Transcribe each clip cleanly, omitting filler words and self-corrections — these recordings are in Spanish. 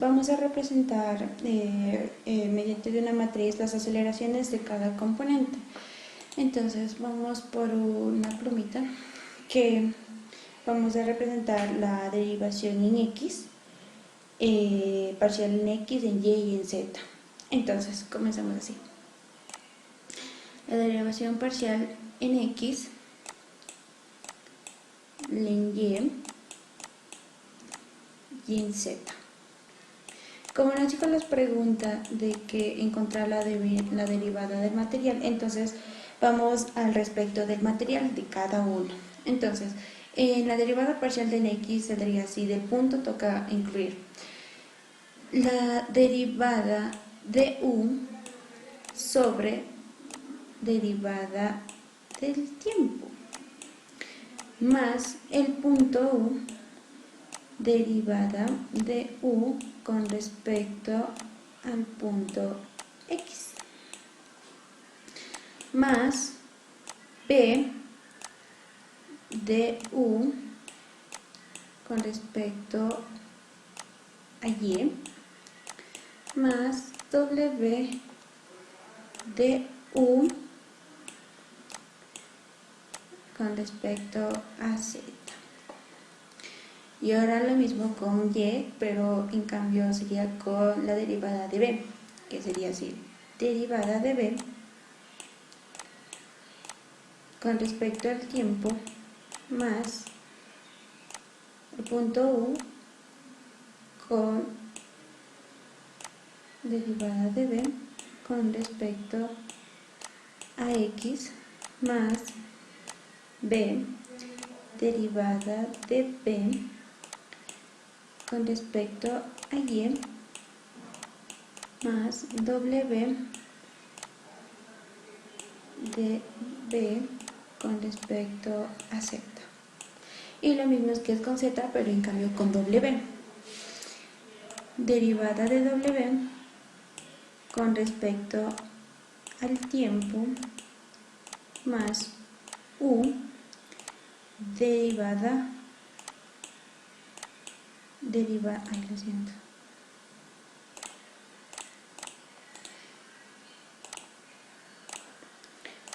Vamos a representar mediante una matriz las aceleraciones de cada componente. Entonces vamos por una plumita que vamos a representar la derivación en X, parcial en X, en Y y en Z. Entonces comenzamos así. La derivación parcial en X, en Y en Z. Como nos dijo las preguntas de que encontrar la derivada del material, entonces vamos al respecto del material de cada uno. Entonces, en la derivada parcial de X saldría así: del punto toca incluir la derivada de U sobre derivada del tiempo, más el punto U, derivada de U con respecto al punto X, más P de U con respecto a Y, más W de U con respecto a Z. Y ahora lo mismo con Y, pero en cambio sería con la derivada de B, que sería así: derivada de B con respecto al tiempo, más el punto U con derivada de B con respecto a X, más B derivada de B con respecto a Y, más W de B con respecto a Z. Y lo mismo es que es con Z, pero en cambio con W. Derivada de W con respecto al tiempo, más U derivada, lo siento.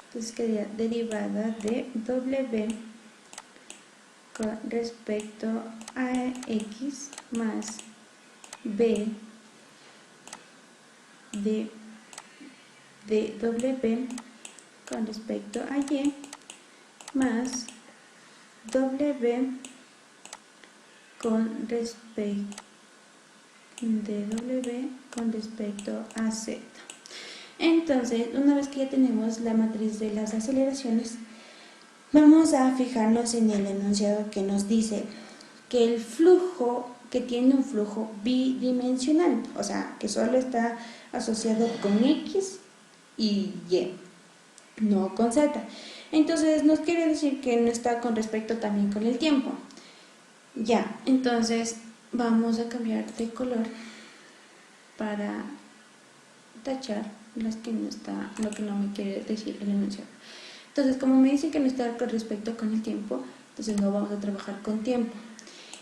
Entonces quedaría derivada de W con respecto a X, más B de W con respecto a Y, más W con respecto a Z. Entonces, una vez que ya tenemos la matriz de las aceleraciones, vamos a fijarnos en el enunciado que nos dice que el flujo, que tiene un flujo bidimensional, o sea, que solo está asociado con X y Y, no con Z. Entonces nos quiere decir que no está con respecto también con el tiempo. Ya, entonces vamos a cambiar de color para tachar las que no está, lo que no me quiere decir el enunciado. Entonces, como me dice que no está con respecto con el tiempo, entonces no vamos a trabajar con tiempo.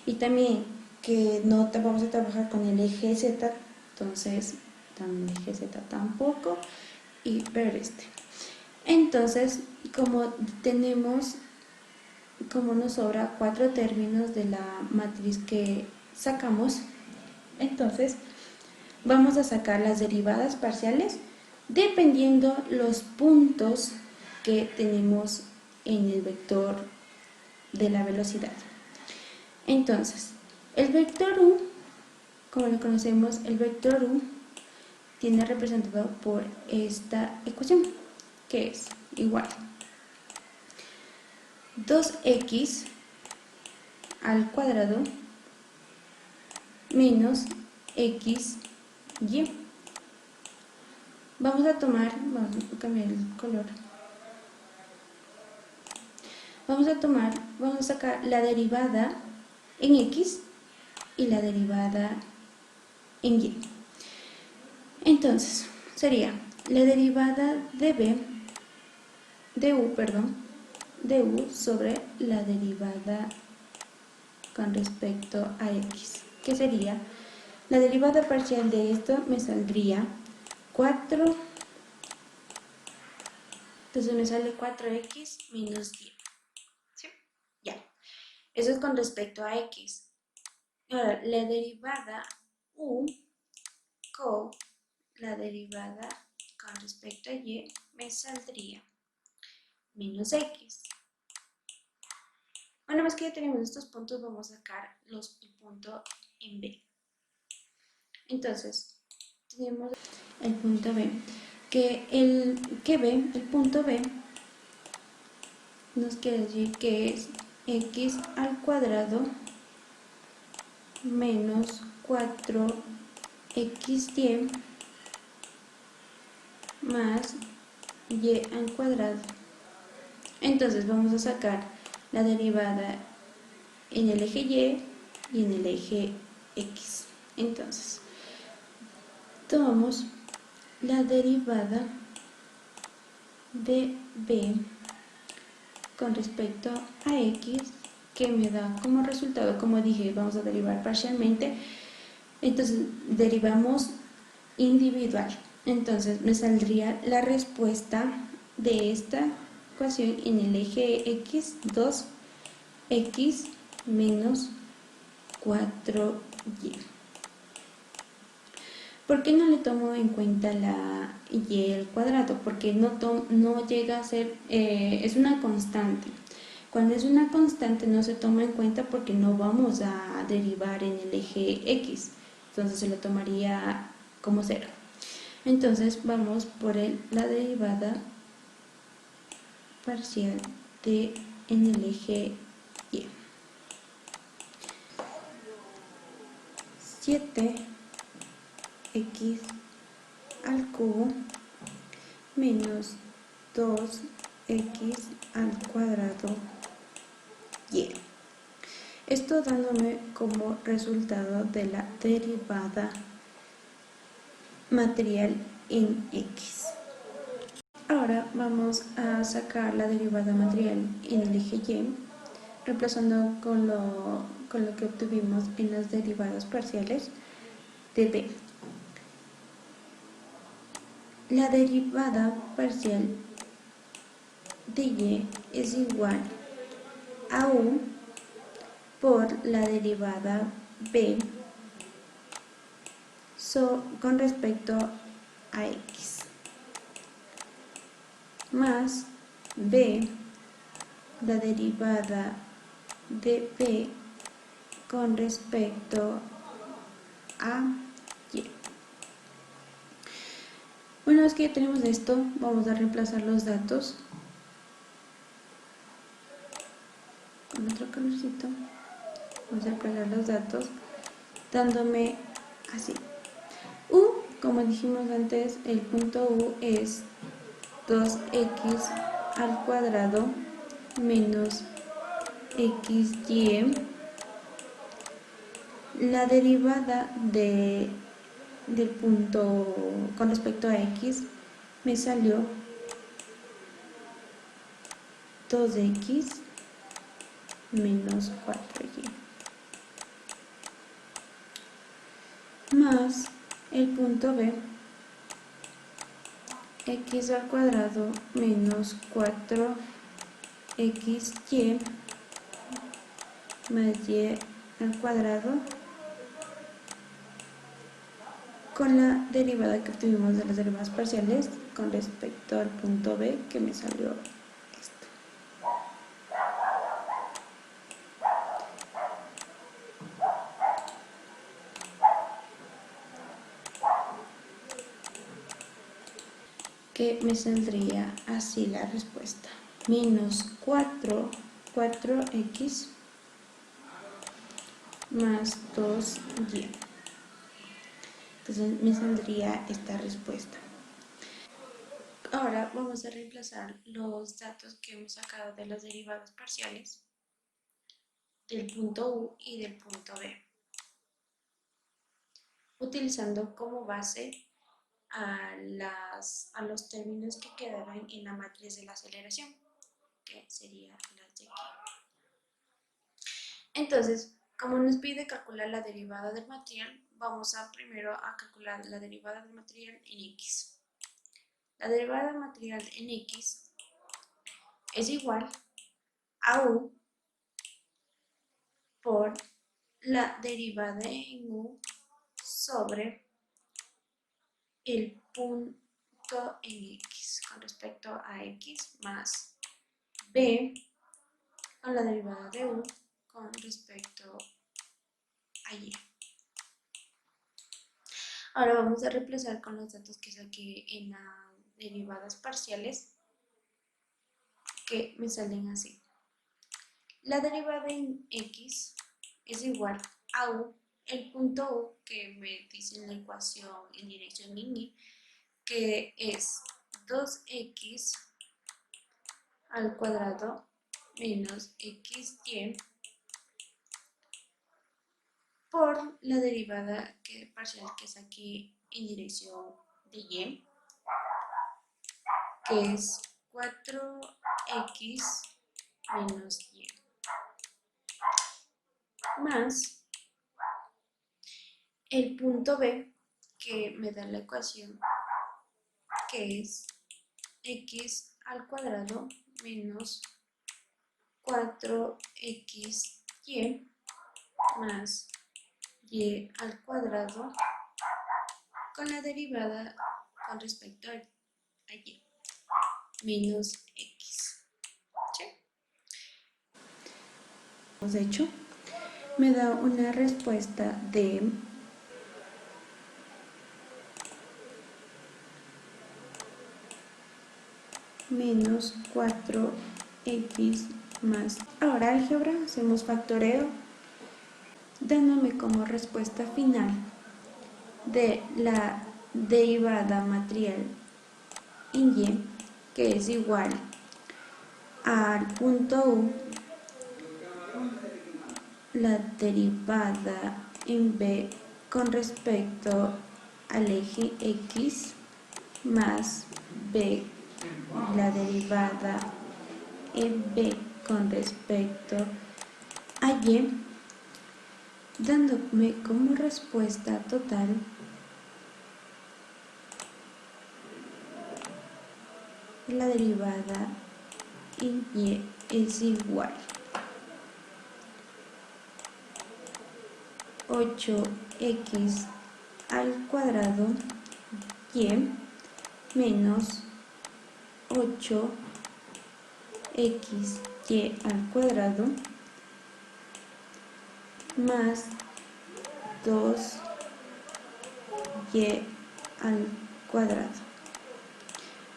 Y también que no vamos a trabajar con el eje Z, entonces también el eje Z tampoco, y ver este. Entonces, como nos sobra 4 términos de la matriz que sacamos, entonces vamos a sacar las derivadas parciales dependiendo los puntos que tenemos en el vector de la velocidad. Entonces, el vector U, como lo conocemos, el vector U tiene representado por esta ecuación, que es igual 2x al cuadrado menos xy. Vamos a cambiar el color. Vamos a sacar la derivada en x y la derivada en y. Entonces, sería la derivada de U sobre la derivada con respecto a x, que sería La derivada parcial de esto me saldría 4, entonces me sale 4x menos 10. ¿Sí? Ya. Eso es con respecto a x. Ahora, la derivada u con la derivada con respecto a y me saldría menos x. Una vez que ya tenemos estos puntos, vamos a sacar el punto en b. Entonces, tenemos el punto b, el punto b nos quiere decir que es x al cuadrado menos 4xy más y al cuadrado. Entonces vamos a sacar la derivada en el eje y en el eje x. Entonces, tomamos la derivada de b con respecto a x, que me da como resultado, como dije, vamos a derivar parcialmente, entonces derivamos individual. Entonces me saldría la respuesta de esta ecuación en el eje x, 2x menos 4y. ¿Por qué no le tomo en cuenta la y al cuadrado? Porque no llega a ser, es una constante. Cuando es una constante no se toma en cuenta porque no vamos a derivar en el eje x, entonces se lo tomaría como 0. Entonces vamos por la derivada parcial en el eje y. 7x al cubo menos 2x al cuadrado y. Esto dándome como resultado de la derivada material en x. Ahora vamos a sacar la derivada material en el eje y, reemplazando con lo que obtuvimos en las derivadas parciales de b. La derivada parcial de y es igual a u por la derivada b con respecto a x, más b, la derivada de b con respecto a y. Una vez que ya tenemos esto, vamos a reemplazar los datos con otro colorcito. Vamos a reemplazar los datos dándome así. U, como dijimos antes, el punto U es 2x al cuadrado menos xy. La derivada del punto con respecto a x me salió 2x menos 4y más el punto b, x al cuadrado menos 4xy más y al cuadrado con la derivada que obtuvimos de las derivadas parciales con respecto al punto b, que me salió esto. Que me saldría así la respuesta: menos 4x más 2y. Entonces me saldría esta respuesta. Ahora vamos a reemplazar los datos que hemos sacado de las derivadas parciales del punto U y del punto B, utilizando como base a los términos que quedaron en la matriz de la aceleración, que serían las de aquí. Entonces, como nos pide calcular la derivada del material, vamos a primero a calcular la derivada del material en X. La derivada del material en X es igual a U por la derivada en U sobre el punto en X con respecto a X más B con la derivada de U con respecto a Y. Ahora vamos a reemplazar con los datos que saqué en las derivadas parciales que me salen así. La derivada en X es igual a U, el punto U que me dice en la ecuación en dirección Y, que es 2x al cuadrado menos xy por la derivada parcial que saqué en dirección de y, que es 4x menos y, más el punto B que me da la ecuación, que es x al cuadrado menos 4xy más y al cuadrado con la derivada con respecto a y menos x. ¿Sí? Hemos hecho, me da una respuesta de menos 4x más. Ahora álgebra, hacemos factoreo, dándome como respuesta final de la derivada material en y, que es igual al punto U, la derivada en B con respecto al eje X más B, la derivada en B con respecto a Y, dándome como respuesta total la derivada en Y es igual 8x al cuadrado y menos 8xy al cuadrado más 2y al cuadrado.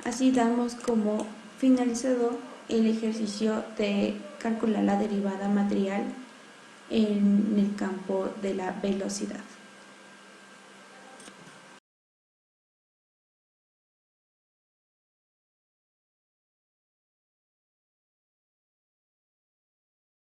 Así damos como finalizado el ejercicio de calcular la derivada material en el campo de la velocidad.